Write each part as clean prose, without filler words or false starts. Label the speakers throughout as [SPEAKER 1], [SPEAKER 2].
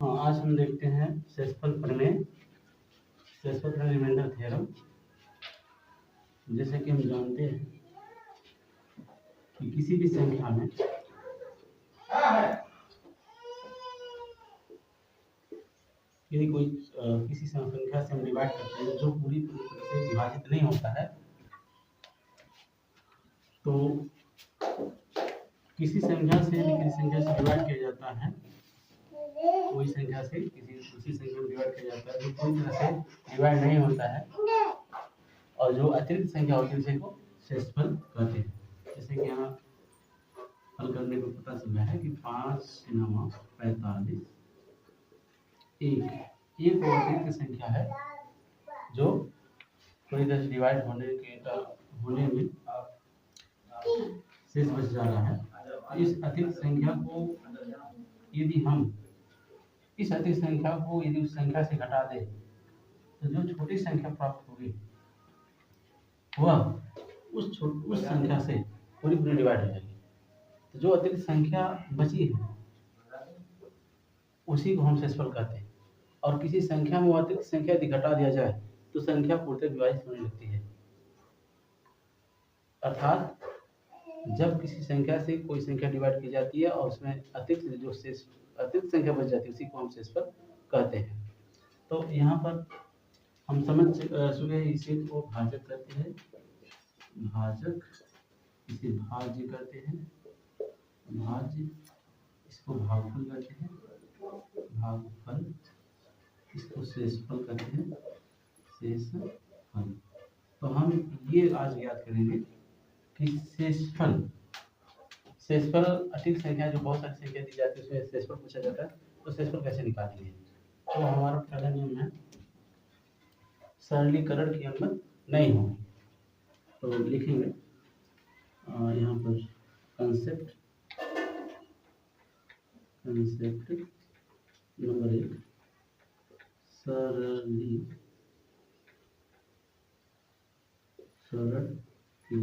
[SPEAKER 1] हाँ, आज हम देखते हैं शेषफल प्रमेय, शेषफल प्रमेय रिमाइंडर थ्योरम। जैसे कि हम जानते हैं कि किसी भी संख्या में यदि कोई किसी संख्या से हम डिवाइड करते हैं जो पूरी तरह से विभाजित नहीं होता है, तो किसी संख्या से किसी संख्या से डिवाइड किया जाता है, कोई संख्या से किसी दूसरी संख्या में डिवाइड किया जाता है जो पूरी तरह से डिवाइड नहीं होता है, और जो अतिरिक्त संख्या होती है उसे को शेषफल कहते हैं। जैसे कि यहाँ हल करने को पता चल रहा है कि 5 9 45 एक वो अतिरिक्त संख्या है जो पूरी तरह से डिवाइड होने में शेष बच जा रहा है। इस अतिरिक्त संख्या को यदि हम इस अतिरिक्त संख्या को यदि उस संख्या से घटा दें तो जो छोटी संख्या प्राप्त होगी वह उस संख्या से पूरी डिवाइड हो जाएगी। तो जो अतिरिक्त संख्या बची है उसी को हम शेषफल कहते हैं। और किसी संख्या में वो अतिरिक्त संख्या यदि घटा दिया जाए तो संख्या पूर्णतः विभाजित होने लगती है। अर्थात जब किसी संख्या से कोई संख्या डिवाइड की जाती है और उसमें अतिरिक्त संख्या बच जाती है उसी को हम शेषफल कहते हैं। तो यहाँ पर हम समझ चुके हैं, इसे को भाजक करते हैं, भाजक इसे भाज्य करते हैं, भाज्य इसको भागफल करते हैं, भागफल इसको शेषफल कहते हैं, शेषफल। तो हम ये आज याद करेंगे कि शेषफल अतिरिक्त संख्या जो बहुत सारी संख्या दी जाती है उसमें शेषफल पूछा जाता है, तो शेषफल कैसे निकालेंगे। तो हमारा पहला नियम है सरलीकरण की अनुमति नहीं होगी। तो लिखेंगे यहाँ पर कंसेप्ट नंबर 1 सरल की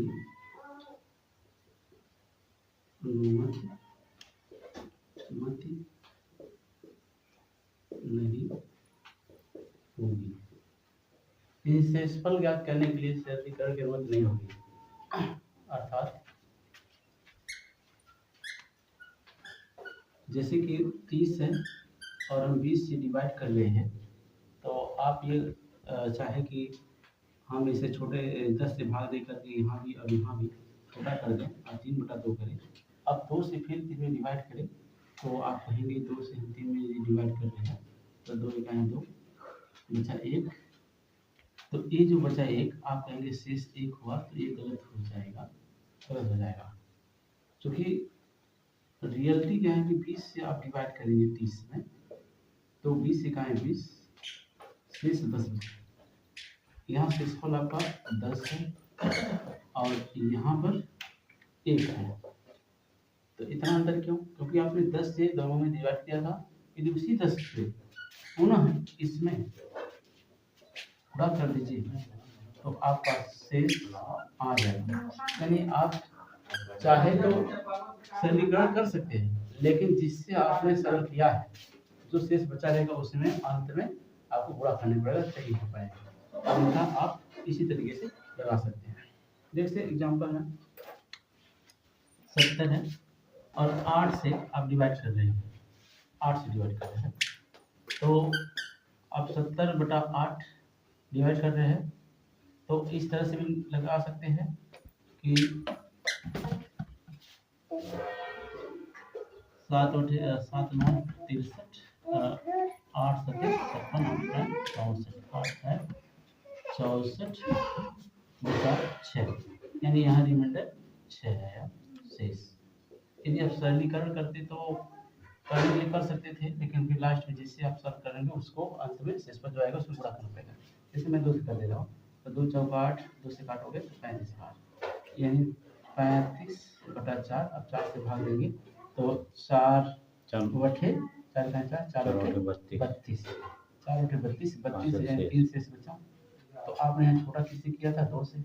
[SPEAKER 1] अनुमति नहीं होगी। शेषफल ज्ञात करने के लिए सरलीकरण की अनुमति नहीं होगी। अर्थात जैसे कि 30 है और हम 20 से डिवाइड कर रहे हैं, तो आप ये चाहे कि हम इसे छोटे 10 से भाग दे करके यहाँ भी और यहाँ भी छोटा कर दें और 3/2 करें। अब 2 से फिर 3 में डिवाइड करें तो आप कहेंगे 2 से हम 3 में डिवाइड कर रहे हैं तो 2 इकाई 2 बचा 1। तो ये जो बचा 1 आप कहेंगे शेष 1 हुआ, तो ये गलत हो जाएगा। क्योंकि रियलिटी क्या है कि 20 से आप डिवाइड करेंगे 30 में, तो 20 इकाई 20 शेष 10 यहाँ शेषफल आपका 10 है और यहाँ पर 1 है। तो इतना अंतर क्यों? क्योंकि आपने 10 से दोनों में डिवाइड किया था, यदि उसी 10 से पुनः इसमें गुणा कर दीजिए तो आपका शेष आ जाएगा। यानी आप चाहे तो सरलीकरण कर सकते हैं, लेकिन जिससे आपने सरल किया है जो शेष बचा रहेगा उसमें अंत में आपको गुणा करना पड़ेगा, सही हो पाएगा। अन्यथा आप इसी तरीके से लगा सकते हैं। जैसे एग्जांपल है 70 है और 8 से आप डिवाइड कर रहे हैं, 8 से डिवाइड कर रहे हैं, तो आप 70/8 डिवाइड कर रहे हैं। तो इस तरह से भी लगा सकते हैं कि 7 9 63 8 7 56 64 है 64 बचा 6, यानी यहाँ रिमाइंडर 6 है शेष। यदि आप सरलीकरण करते तो करने के लिए कर सकते थे, लेकिन फिर लास्ट में जिससे आप सॉल्व करेंगे उसको अंत में शेषफल जो आएगा उसमें गुणा करना पड़ेगा। जैसे मैं 2 से कर दे रहा हूँ, तो 2 चौका 8, 2 से काटोगे तो 35 बार, यानी 35/4। अब 4 से भाग देंगे तो 4 बटे 4 बटे 32, 4 बटे 32 यानी 3 शेष बचा। तो आपने यहाँ छोटा किससे किया था? 2 से।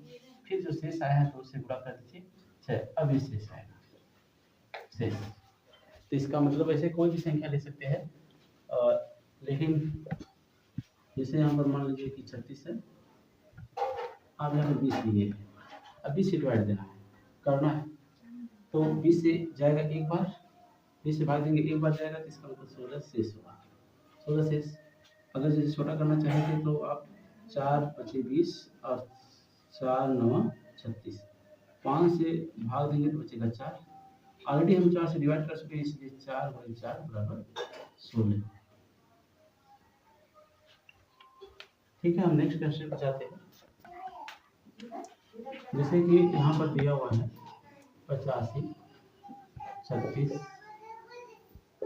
[SPEAKER 1] फिर जो शेष आया है 2 से गुणा कर दीजिए 6, अब ये शेष आएगा शेष। तो इसका मतलब ऐसे कोई भी संख्या ले सकते हैं लेकिन जैसे यहाँ पर मान लीजिए कि 36 है, आप यहाँ पर 20 लिए हैं, अब 20 से डिवाइड देना है, करना है, तो 20 से जाएगा एक बार, 20 से भाग देंगे एक बार जाएगा, तो इसका मतलब 16 शेष होगा, 16 शेष। अगर जैसे छोटा करना चाहेंगे तो आप 4 पचे 20 और 4 9 36, 5 से भाग देंगे तो बचेगा 4। ऑलरेडी हम 4 से डिवाइड कर चुके हैं, इसलिए 4 × 4 बराबर 16। ठीक है, हम नेक्स्ट क्वेश्चन पर जाते हैं। जैसे कि यहाँ पर दिया हुआ है 85, 36,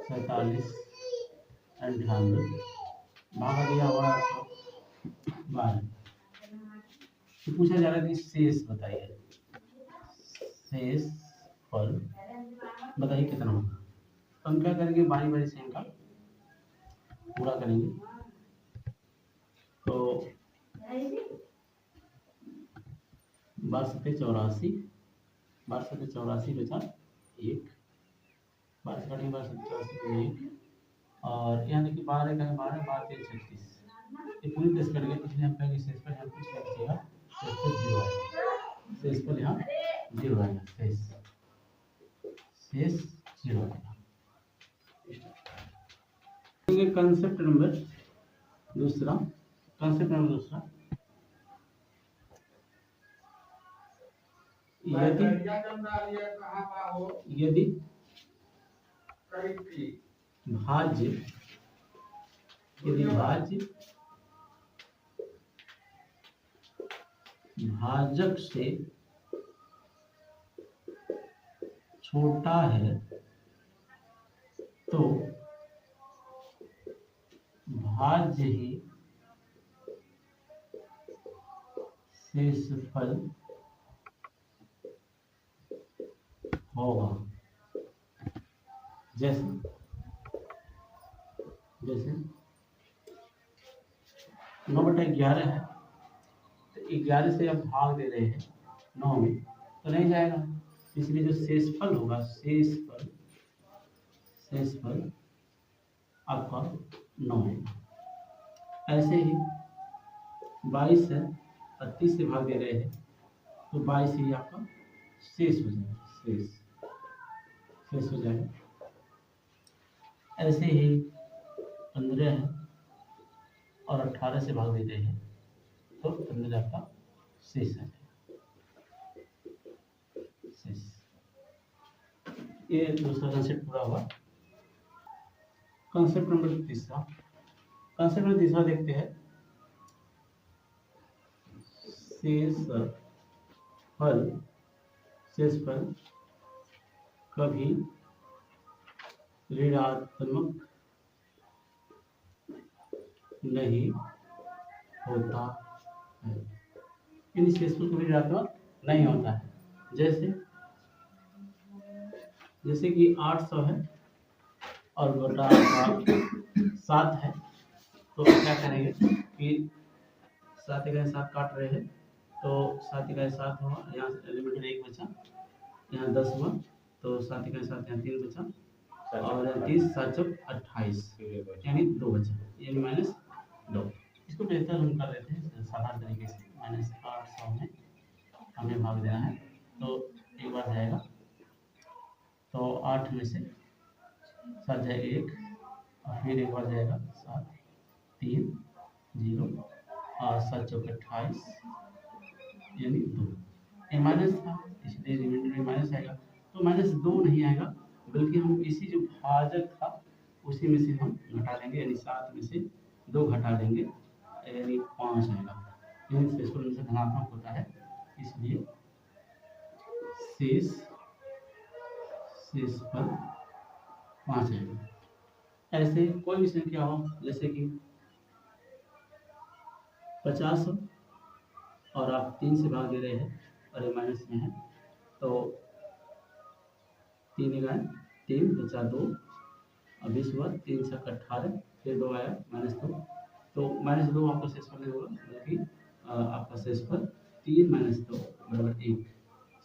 [SPEAKER 1] 47, 98, भागा दिया हुआ है आपको 12। तो पूछा जा रहा है कि शेष बताइए, शेष फल बताइए कितना होगा। तो हम क्या करेंगे, बारी बारी से इनका पूरा करेंगे। तो 12 सत्ते 84, 12 सत्ते 84 बचा 1, 12 से कटेंगे 12 सत्ते 84 1, और यहाँ देखिए 12 का है 12, 12 3 36, ये पूरी टेस्ट करेंगे, इसलिए हम कहेंगे शेष पर यहाँ कुछ नहीं बचेगा, शेष पर 0 आएगा, शेष पर यहाँ 0 आएगा, शेष 0 आएगा। कंसेप्ट नंबर दूसरा, कंसेप्ट नंबर दूसरा, यदि भाज्य भाजक से छोटा है तो भाज्य ही शेषफल होगा। जैसे 9/11 है, तो 11 से आप भाग दे रहे हैं 9 में, तो नहीं जाएगा, इसलिए जो शेषफल होगा, शेषफल आपका 9 है। ऐसे ही 22 है, 30 से भाग दे रहे हैं, तो 22 ही आपका शेष हो जाएगा, शेष हो जाएगा। ऐसे ही 15 है और 18 से भाग दे रहे हैं, तो 15 का शेष है, शेष। ये दूसरा कंसेप्ट पूरा हुआ। कंसेप्ट नंबर तीसरा देखते हैं, शेषफल कभी ऋणात्मक नहीं होता है, यानी शेषफल कभी ऋणात्मक नहीं होता है। जैसे कि 800 है और बटा 7 है, तो क्या करेंगे कि 7 इकाई 7 काट रहे हैं, तो 7 इकाई 7 हुआ, यहाँ से एलिमेंट 1 बचा, यहाँ 10 हुआ, तो 7 इकाई 7 यहाँ 3 बचा, और 30 7 चौक 28, यानी 2 बचा, यानी -2। इसको बेहतर हम कर लेते हैं साधारण तरीके से, -800 में हमें भाग देना है, तो एक बार जाएगा, तो 8 में से 7 जाए 1, और फिर एक बार जाएगा 7 3 0, और 7 चौक 28, यानी 2। ये माइनस था, इसलिए रिमाइंडर में माइनस आएगा, तो -2 नहीं आएगा, बल्कि हम इसी जो भाजक था उसी में से हम घटा लेंगे, यानी 7 में से 2 घटा लेंगे, यानी 5 आएगा, यानी शेषफल में से धनात्मक होता है, इसलिए शेषफल 5 आएगा। ऐसे कोई भी संख्या हो, जैसे कि 50 हो और आप 3 से भाग दे रहे हैं और ये माइनस में है, तो 3 इकाई 3 बचा 2, और 20 हुआ, 3 7 18, फिर 2 आया -2, तो -2 आपका शेषफल नहीं होगा, बल्कि आपका शेषफल 3 - 2 बराबर 1,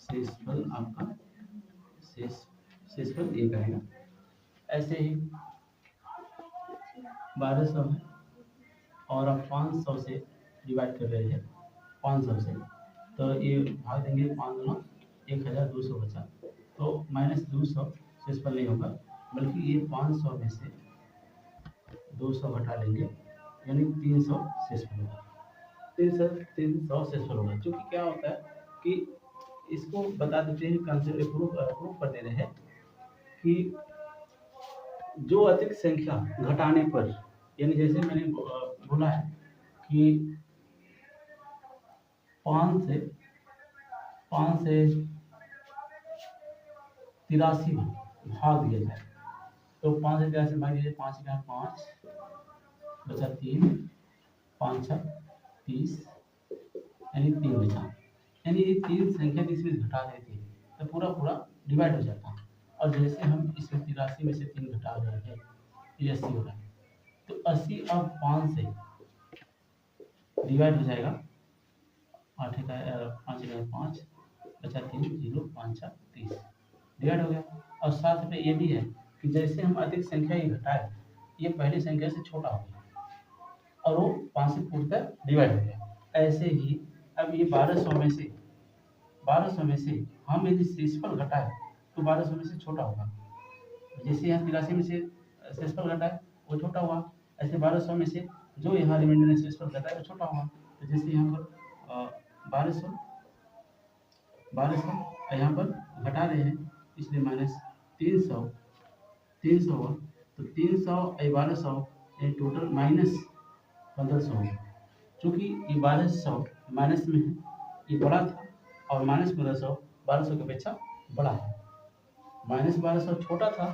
[SPEAKER 1] शेषफल आपका शेषफल 1 आएगा। ऐसे ही 1200 है और आप 500 से डिवाइड कर रहे हैं 500 से, तो ये भाग देंगे 5 गुना 1200 बचा, तो -200 शेषफल नहीं होगा, बल्कि ये 500 में से 200 घटा लेंगे, यानी 300 शेषफल होगा। 300 शेषफल होगा। क्योंकि क्या होता है कि इसको बता देते हैं, कंसेप्ट प्रूफ कर दे रहे हैं कि जो अधिक संख्या घटाने पर, यानी जैसे मैंने बोला है कि 5 से 83 भाग दिया जाए, तो 5 से 83 भाग दीजिए, 5 का 5 बचा 3, 5 6 30, यानी 3 बचा, यानी ये 3 संख्या इसमें घटा देती है तो पूरा डिवाइड हो जाता है। और जैसे हम इसमें 83 में से 3 घटा रहे हैं, ये 80 हो रहा है, तो 80 अब 5 से डिवाइड हो जाएगा, 8 का 5 का 5 बचा 3, 0 5 6 30 डिवाइड हो गया। और साथ में ये भी है कि जैसे हम अधिक संख्या ये घटाए, ये पहली संख्या से छोटा हो गया और वो 5 से पूर्णतः डिवाइड हो गया। ऐसे ही अब ये 1200 में से हम यदि शेषफल घटाए तो 1200 में से छोटा होगा। जैसे यहाँ 83 में से शेषफल घटाए वो छोटा हुआ, ऐसे 1200 में से जो यहाँ रिमाइंडर ने शेषफल घटाए वो छोटा हुआ। तो जैसे यहाँ पर 1200 यहाँ पर घटा रहे हैं, इसलिए -300 हुआ, तो 300 1200 टोटल -1500 होगा। चूँकि ये 1200 माइनस में है, ये बड़ा था, और -1500 1200 की अपेक्षा बड़ा है। -1200 छोटा था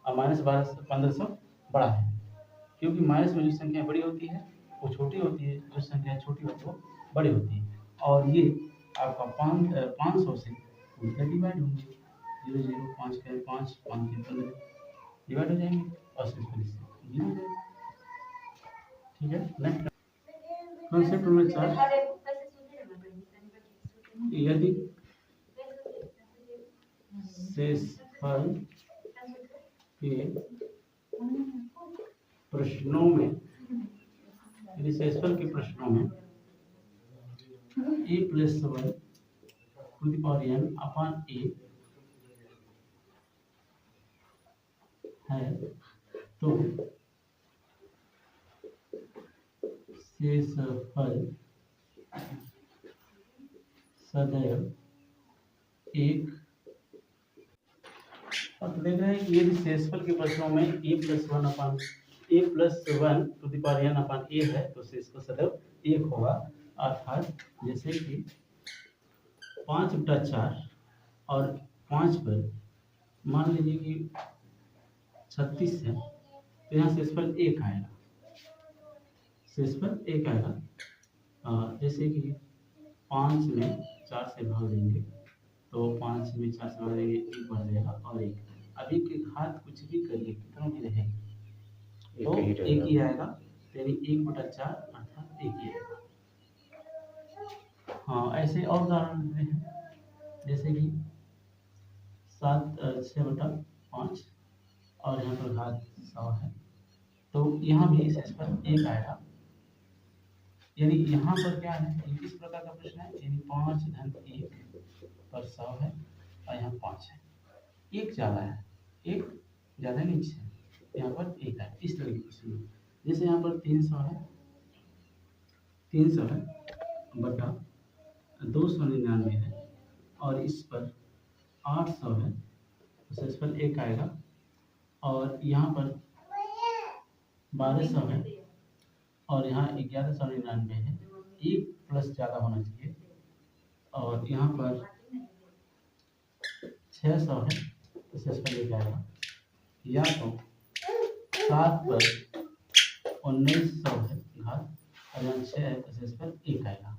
[SPEAKER 1] और -1500 बड़ा है, क्योंकि माइनस में जो संख्या बड़ी होती है वो छोटी होती है, जो संख्या छोटी होती है वो बड़ी होती है। और ये आपका 500 से उनका डिवाइड होंगे, 0 0 5 का 5 5 3 15 डिवाइड हो जाएंगे और शेषफल इससे 0 हो जाएगा। ठीक है, नेक्स्ट कॉन्सेप्ट नंबर 4, यदि शेषफल के प्रश्नों में a+1 to the power n upon a है, तो शेषफल सदैव एक। अब तो देख रहे हैं कि यदि शेषफल के प्रश्नों में a+1 to the power n upon a है, तो शेषफल सदैव 1 होगा। अर्थात जैसे कि 5/4 और 5 पर मान लीजिए कि 36 है, तो यहाँ शेषफल 1 आएगा, जैसे कि 5 में 4 से भाग देंगे, तो 5 में 4 से भाग देंगे 1 बढ़ जाएगा और 1, अभी के घात कुछ भी करिए कितना भी रहेगी तो 1 ही आएगा, यानी 1/4 अर्थात 1 ही आएगा। हाँ, ऐसे और उदाहरण देते हैं, जैसे कि 6/5 और यहाँ पर घात 100 है, तो यहाँ भी शेषफल 1 आएगा। यानी यहाँ पर क्या है, इस प्रकार का प्रश्न है, यानी 5 धन 1 पर 100 है और यहाँ 5 है, 1 ज़्यादा है, 1 ज़्यादा नीचे है, यहाँ पर 1 है। इस तरह के प्रश्न, जैसे यहाँ पर 300 है बटा 299 है और इस पर 800 है, तो शेषफल 1 आएगा। और यहाँ पर 1200 है और यहाँ 1199 है, 1 प्लस ज़्यादा होना चाहिए, और यहाँ पर 600 है, तो शेषफल 1 आएगा। या तो 7 पर 1900 है घात और यहाँ 6 है, तो शेषफल 1 आएगा।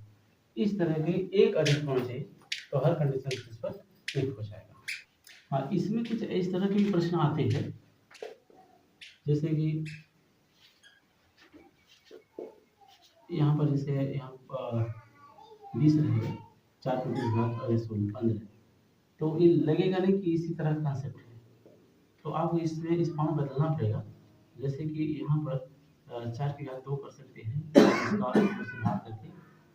[SPEAKER 1] इस तरह के एक अधिक होना चाहिए, तो हर कंडीशन शेषफल 1 हो जाएगा। हाँ, इसमें कुछ इस तरह के भी प्रश्न आते हैं, जैसे कि यहाँ पर जैसे यहाँ 20 रहेगा, 4 को 20 घात और 16 15, तो ये लगेगा नहीं कि इसी तरह का कंसेप्ट है, तो आपको इसमें इस फॉर्म बदलना पड़ेगा। जैसे कि यहाँ पर 4 की घात 2 कर सकते हैं, इसका 2 से भाग करके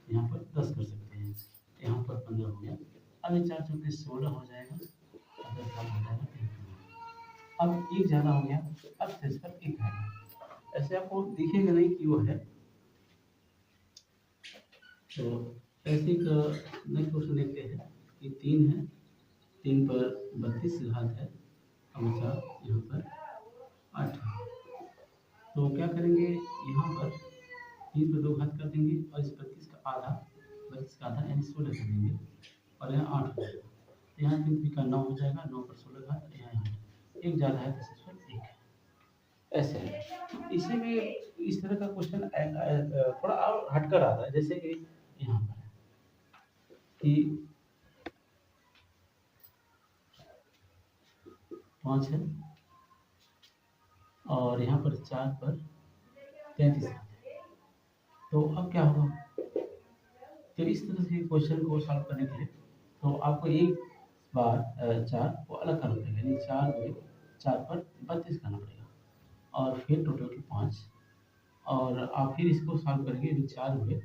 [SPEAKER 1] यहाँ पर 10 कर सकते हैं, यहाँ पर 15 हो गया। अब ये 4 चौके 16 हो जाएगा, 10 भाग हो जाएगा, अब एक ज़्यादा हो गया, अब शेष पर एक आएगा। ऐसे आपको दिखेगा नहीं कि वो है। तो ऐसे एक नेक्स्ट क्वेश्चन देखते हैं कि 3 है, 3 पर 32 घात है, अब बचा यहाँ पर 8 है। तो क्या करेंगे, यहाँ पर 3 पर 2 घात कर देंगे और इस 32 का आधा यानी 16 कर देंगे और यहाँ 8 हो जाएगा। तो यहाँ 3 का 9 हो जाएगा, 9 पर 16 घात, यहाँ 8, एक ज़्यादा है तो शेषफल 1 है। ऐसे है। इसी में इस तरह का क्वेश्चन थोड़ा और हटकर आता है, जैसे कि यहाँ पर है कि 5 है और यहाँ पर 4 पर 33 है। तो अब क्या होगा, तो इस तरह से क्वेश्चन को सॉल्व करने के लिए तो आपको एक बार 4 को अलग करना पड़ेगा, यानी 4 पर 32 करना पड़ेगा और फिर टोटल 5, और आप फिर इसको सॉल्व करेंगे, यानी 4 हुए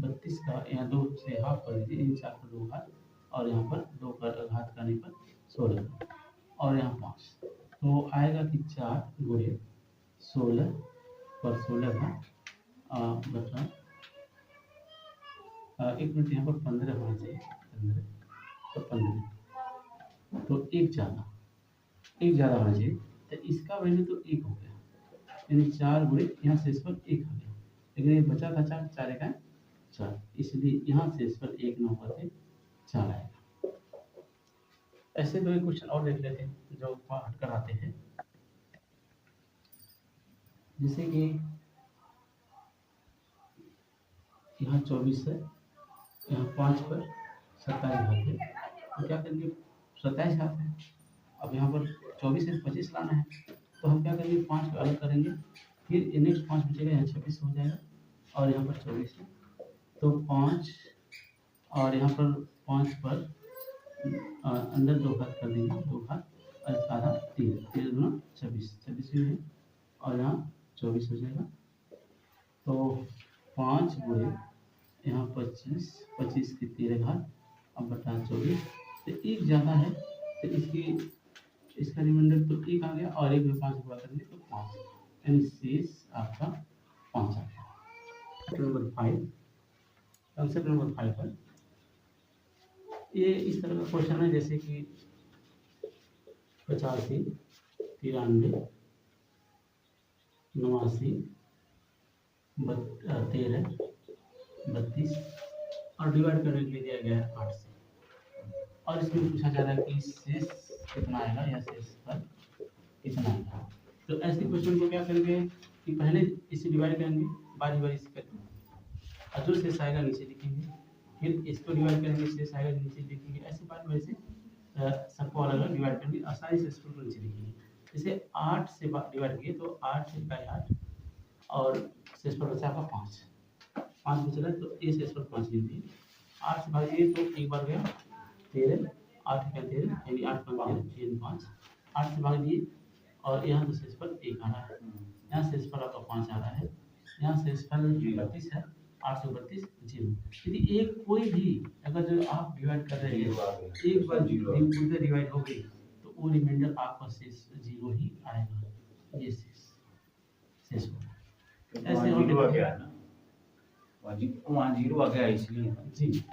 [SPEAKER 1] 32 का यहाँ 2 से हाफ कर दीजिए, इन 4 पर 2 घात और यहाँ पर 2 का घात करने पर 16 और यहाँ 5, तो आएगा कि 4 गुणे 16 पर 16 का बचा 1 मिनट, यहाँ पर 15 होना चाहिए, 15 तो 15 तो एक ज़्यादा होना चाहिए, तो इसका वैल्यू तो 1 हो गया, यानी 4 गुणे यहाँ शेषफल 1 आ गया, लेकिन ये बचा था 4, 4 एक 4, इसलिए यहाँ शेषफल 1 न होकर के 4 आएगा। ऐसे दो क्वेश्चन और देख लेते हैं जो हट कर आते हैं, जैसे कि यहाँ 24 है, यहाँ 5 पर 27 घात है, तो क्या करेंगे, 27 घात है, अब यहाँ पर 24 से 25 लाना है, तो हम क्या करेंगे, 5 को अलग करेंगे, फिर नेक्स्ट 5 बचेगा, यहाँ 26 हो जाएगा और यहाँ पर 24 है, तो 5 और यहाँ पर 5 पर अंदर 2 घात कर देंगे, 2 घात और इसका आधा 3, 3 दूना 26 भी है और यहाँ 24 हो जाएगा। तो 5 गुणे यहाँ 25 की 13 घात अब बटा 24, तो एक ज़्यादा है तो इसका रिमाइंडर तो 1 आ गया और 1 में 5 गुणा करेंगे तो 5, यानी शेष आपका 5 आ गया। नंबर 5, कंसेप्ट नंबर 5 है, ये इस तरह का क्वेश्चन है, जैसे कि 85, 93, 89, 13, 32 और डिवाइड करने के लिए दिया गया है 8 से, और इसमें पूछा जा रहा है कि शेष कितना आएगा या शेष पर कितना आएगा। तो ऐसे क्वेश्चन को क्या करेंगे कि पहले इसे डिवाइड करेंगे बारी बारी से करके, और जो शेष आएगा नीचे लिखेंगे, फिर इसको डिवाइड करेंगे, शेष आएगा नीचे लिखेंगे, ऐसे बारी बारी से सबको अलग अलग डिवाइड करके आसानी से इसको नीचे लिखेंगे। जैसे 8 से डिवाइड किए तो 8 बाई 8 और शेष पर बचा आपका 5 बच रहा है, तो ये शेष पर 5 लिख दिए, 8 से भागिए तो एक बार गया 13, 8 का 13 यानी 8 का 5, 8 से भाग दिए और यहाँ तो शेषफल 1 आ रहा है, यहाँ शेषफल आपका 5 आ रहा है, यहाँ शेषफल 32 है, 8 से 32 0। यदि एक कोई भी अगर जो आप डिवाइड कर रहे हैं एक बार डिवाइड हो गई तो वो रिमाइंडर आपका शेष 0 ही आएगा, ये शेष होगा। ऐसे और
[SPEAKER 2] जीरो आ गया है ना, वहाँ जीरो आ गया इसलिए
[SPEAKER 1] जी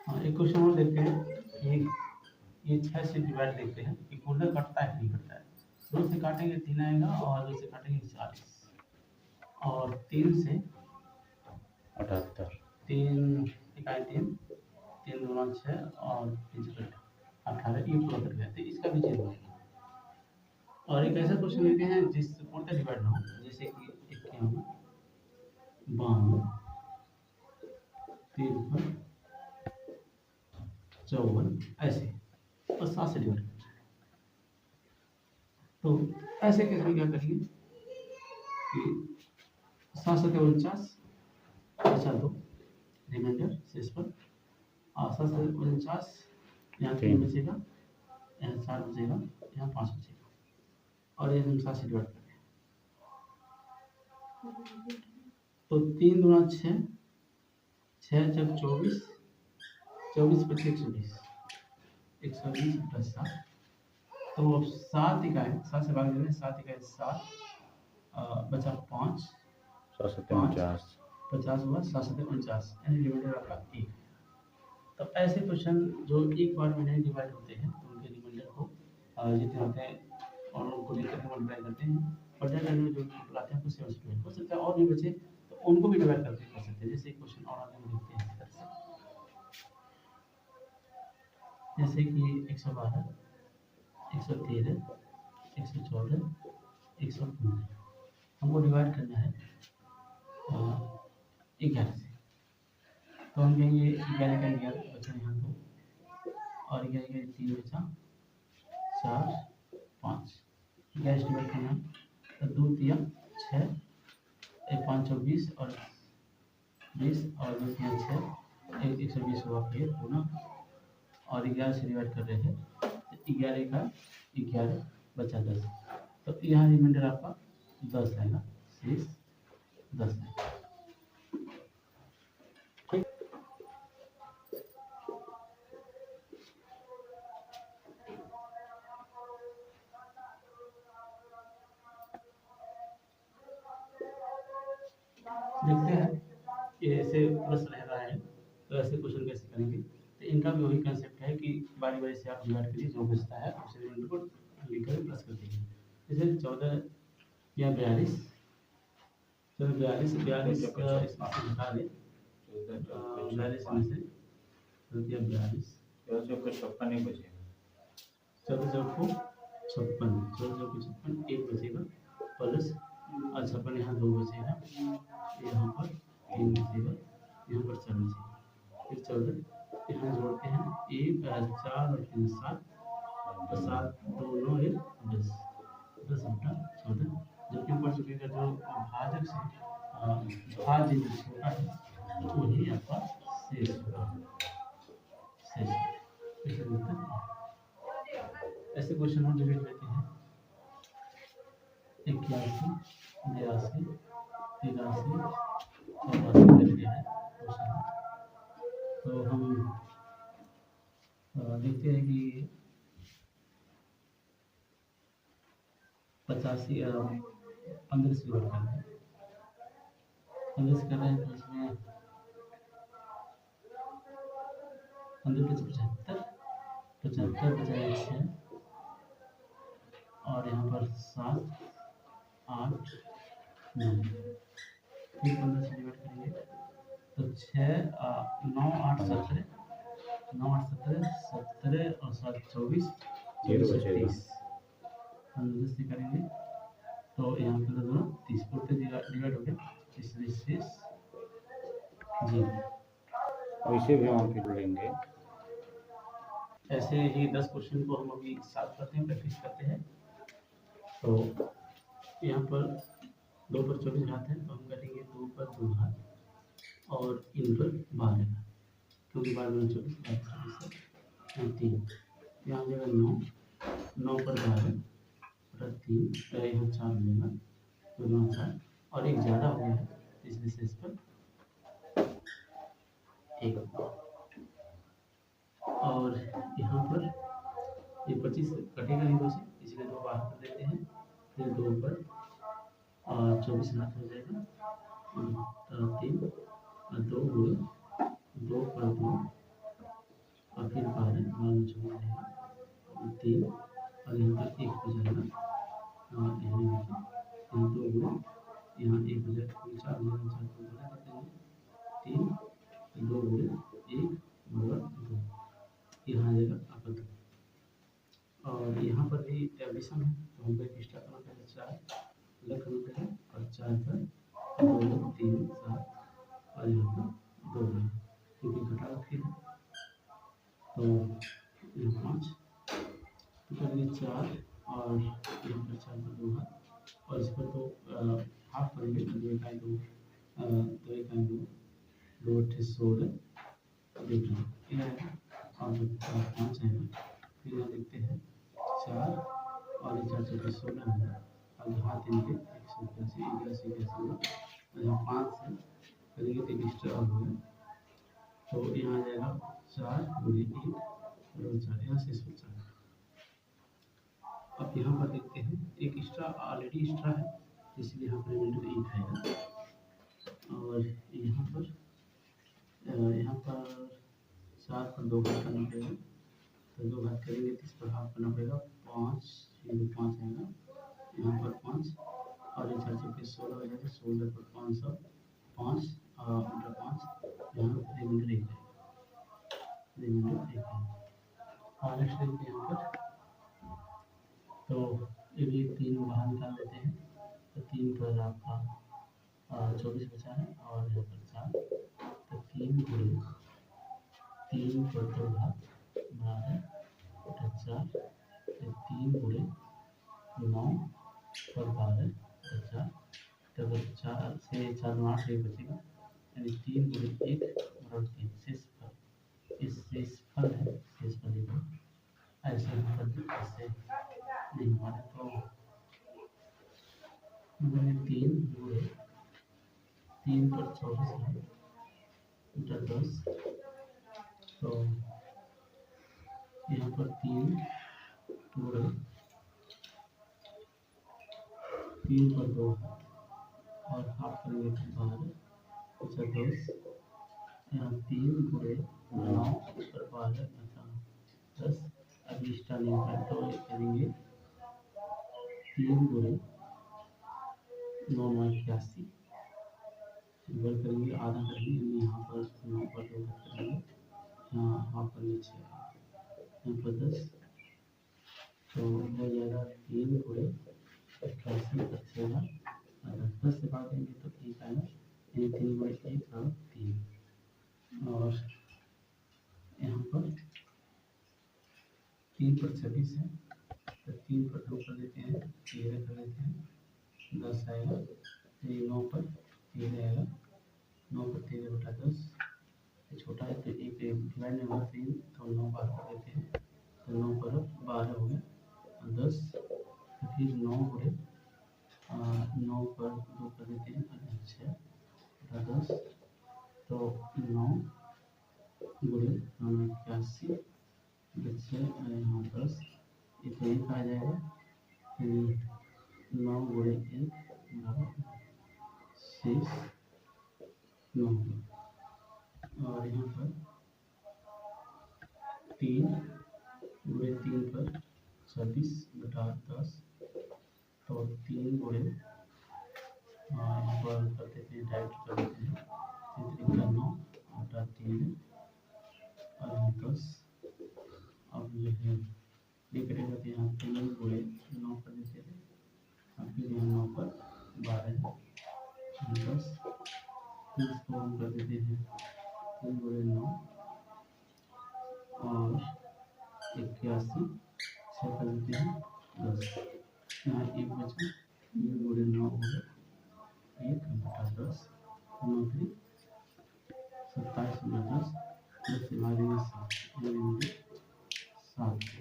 [SPEAKER 1] हाँ, एक क्वेश्चन और देखते हैं, ये 6 से डिवाइड देखते हैं कि कुंडल कटता है कि नहीं कटता है। 2 से काटेंगे 3 आएगा और 2 से काटेंगे 40 और 3 से
[SPEAKER 2] 78,
[SPEAKER 1] 3 इकाई 3 दूना 6 और 3 से 18, ये पूरा कट गया, तो इसका भी 0 आएगा। और एक ऐसा क्वेश्चन लेते हैं जिस कुंडल डिवाइड ना हो, जैसे कि 51, 52, 53, 54 ऐसे और 7 से डिवाइड करना है। तो ऐसे केस में क्या करेंगे कि 7 से 49 बचा 2 रिमाइंडर शेष पर 7 से 49, यहाँ 3 बचेगा, यहाँ 4 बचेगा, यहाँ 5 बचेगा, और ये हम 7 से डिवाइड करेंगे तो 3 दूना 6, 6 जब 24, 24 पच्चीस 120, 120 प्लस 7, तो 7 इकाई 7 से भाग देंगे, 7 इकाई 7, बचा 5, 50 हुआ, 7 से 49, यानी रिमाइंडर आपका 1। तो ऐसे क्वेश्चन जो एक बार में नहीं डिवाइड होते हैं तो उनके रिमाइंडर को जितने होते हैं और उनको लेकर के मल्टीप्लाई करते हैं, और डेट में जो बुलाते हैं तो 7 से डिवाइड हो सकता है, और भी बचे तो उनको भी डिवाइड करके कर सकते हैं। जैसे एक क्वेश्चन और आगे देखते हैं इस तरह से, जैसे कि 112, 113, 114, 115 हमको डिवाइड करना है 11 से, तो हम कहेंगे 11 का 11 बचा यहाँ 2, और 11 का 3 बचा, 4, 5, 11 डिवाइड करना है, तो 2 तिया 6, 1 5 24 और 20, और 2 तिया 6, 120 हुआ फिर गुना, और 11 से डिवाइड कर रहे हैं तो 11 का 11 बचा 10, तो यहाँ रिमाइंडर आपका 10 आएगा, शेष 10 है। देखते हैं कि ऐसे प्रश्न रह रहा है तो ऐसे क्वेश्चन कैसे करेंगे। तो इनका भी वही कंसेप्ट है कि बारी बारी से आप डिवाइड करिए, जो बचता है उसे रिमाइंडर को लिखकर प्लस कर दीजिए। जैसे 14 या 42, चलो 42 इसमें से हटा दें, 42 में से 42,
[SPEAKER 2] 14 को 56 नहीं बचेगा,
[SPEAKER 1] 14 को 56, 14 को 56 1 बचेगा, प्लस 56 यहाँ 2 बचेगा, यहाँ पर 3 बचेगा, यहाँ पर 4 बचेगा, फिर 14 यहाँ जोड़ते हैं, 1 4 और 3 7, तो 7 2 9 1 10, 10 बटा 14, जबकि ऊपर चुके का जो भाजक से भाज्य जो छोटा है तो वही आपका शेष होगा, शेष ऐसे होता है। ऐसे क्वेश्चन हम डिबेट लेते हैं 81, 82, 83, 84 कर लिया है क्वेश्चन। तो हम देखते हैं कि 85 15 से डिवाइड करना है, 15 से कर रहे हैं तो इसमें 15 से 75, 75 बचाया 6, और यहाँ पर 7 8 9, फिर 15 से डिवाइड करेंगे तो 6 9 8 17, 9 8 17, 17 और 7 24, 30, 15 से करेंगे तो यहाँ पर दोनों 30 पूर्ति डिवाइड हो गया, इसलिए शेष 0।
[SPEAKER 2] वैसे भी हम फिर लेंगे।
[SPEAKER 1] ऐसे ही 10 क्वेश्चन को हम अभी साथ करते हैं, प्रैक्टिस करते हैं। तो यहाँ पर 2 पर 24 घात है तो हम करेंगे 2 पर 2 घात और इन पर 12 घात, क्योंकि 12 24 यहाँ 3, यहाँ आ जाएगा 9, 9 पर 12 बटा 3, यहाँ 4 मिलेगा, 2 9 4, और एक ज़्यादा हो गया है इसलिए शेष पर 1, और यहाँ पर ये 25 कटेगा नहीं 2 से, इसलिए 2 बाहर कर देते हैं, फिर 2 पर 24 घात हो जाएगा, 3 2 गुणा 2 पर 2 और फिर 12 24 रहेगा, 3 और यहाँ पर 1 हो जाएगा, यहाँ देखिए यहाँ 2 गुणा यहाँ 1 हो जाएगा, 4 हो जाएगा, 4 को बना देते हैं, 3 2 गुणा 1 बराबर 2, यहाँ आ जाएगा आपका 2, और यहाँ पर भी विषम है तो हमको एक एक्स्ट्रा करना पड़ेगा, 4 अलग करना पड़ेगा, और 4 पर 2 3 7 और यहाँ पर 2 है क्योंकि घटाव फिर है, तो यहाँ 5 तो करेंगे 4 और यहाँ पर 4 पर 2 हाथ, और इस पर तो हाफ करेंगे, 2 इकाई 2 2 इकाई 2 2 8 16 देख रहे हैं ये आएगा और 5 आएगा। फिर यहाँ देखते हैं 4 और 4 चौके 16 है। अब हाथ इनके 181 और यहाँ 5 से करेंगे तो एक एक्स्ट्रा और होगा, तो यहाँ आ जाएगा 4 गुणे 1 और 4, यहाँ से 4। अब यहाँ पर देखते हैं एक एक्स्ट्रा ऑलरेडी एक्स्ट्रा है, इसलिए यहाँ पर रिमाइंडर 1 आएगा। और यहाँ पर 4 पर 2 घात करना पड़ेगा, तो 2 घात करेंगे तो इस पर हाफ करना पड़ेगा, 5 आएगा। यहाँ पर 5 और 4 चौके 16 हो जाएगा, 16 पर 500 5 उल्टा 5, यहाँ रिमाइंडर 1 है। और नेक्स्ट देखते हैं यहाँ पर, तो ये भी 3 बाहर निकाल लेते हैं, तो 3 पर आपका 24 बचा है और यहाँ पर 4, तो 3 गुणे 3 पर 2 घात बराबर 4, तो 3 गुणे 9 पर 12 4, तो अगर 4 से 4 में 8 बचेगा, यानी 3 गुणे 1 बराबर 3। शेष फल है, शेष फल लिखो, ऐसे ऐसे नहीं हमारे, तो 3 गुणे 3 पर 24 है उल्टा 10, तो यहाँ पर 3 गुणे 3 पर 2 और हाफ करेंगे तो 12 अच्छा 10, यहाँ 3 गुणे 9 पर 12 10। अभी एक्स्ट्रा नहीं होगा तो ये करेंगे 3 गुणे 9 81 इधर करेंगे, आधा करेंगे, यहाँ पर 9 पर 2 करेंगे, यहाँ हाफ करेंगे 6, यहाँ पर 10, तो हो जाएगा 3 गुणे 81 पर 6 अगर 10 से बात देंगे तो 1 आएगा, ये 3 गुणे 1 और 3, और यहाँ पर 3 पर 26 है, तो 3 पर 2 कर देते हैं, 13 कर देते हैं, 10 आएगा, ये 9 पर 13 आएगा, 9 पर 13 बटा 10, छोटा है तो एक डिवाइड में होगा 3, तो 9 12 कर देते हैं, तो 9 पर 12 हो गया, 10, तो फिर 9 गुणे 9 पर 2 कर देते हैं, 6 बटा 10, तो 9 गुणे 81 बच्चे यहाँ 10, एक एक आ जाएगा, फिर 9 गुणे 1 बराबर शेष 9, और यहाँ पर 3 गुणे 3 पर 26 बटा 10, तो 3 गुणे यहाँ पर कर देते हैं, डायरेक्ट कर देते हैं, 3 9 बटा 3 और यहाँ 10। अब जो है ये करेगा तो यहाँ 3 गुणे 9 कर देते हैं, और फिर यहाँ 9 पर 12 10, फिर इसको हम कर देते हैं 3 गुणे 9 और 81 6 कर देते हैं 10, यहाँ 1 बचा, 3 गुणे 9 हो गया 1 बटा 10, 9 3 27 बटा 10, 10 से भागेंगे 7, 7।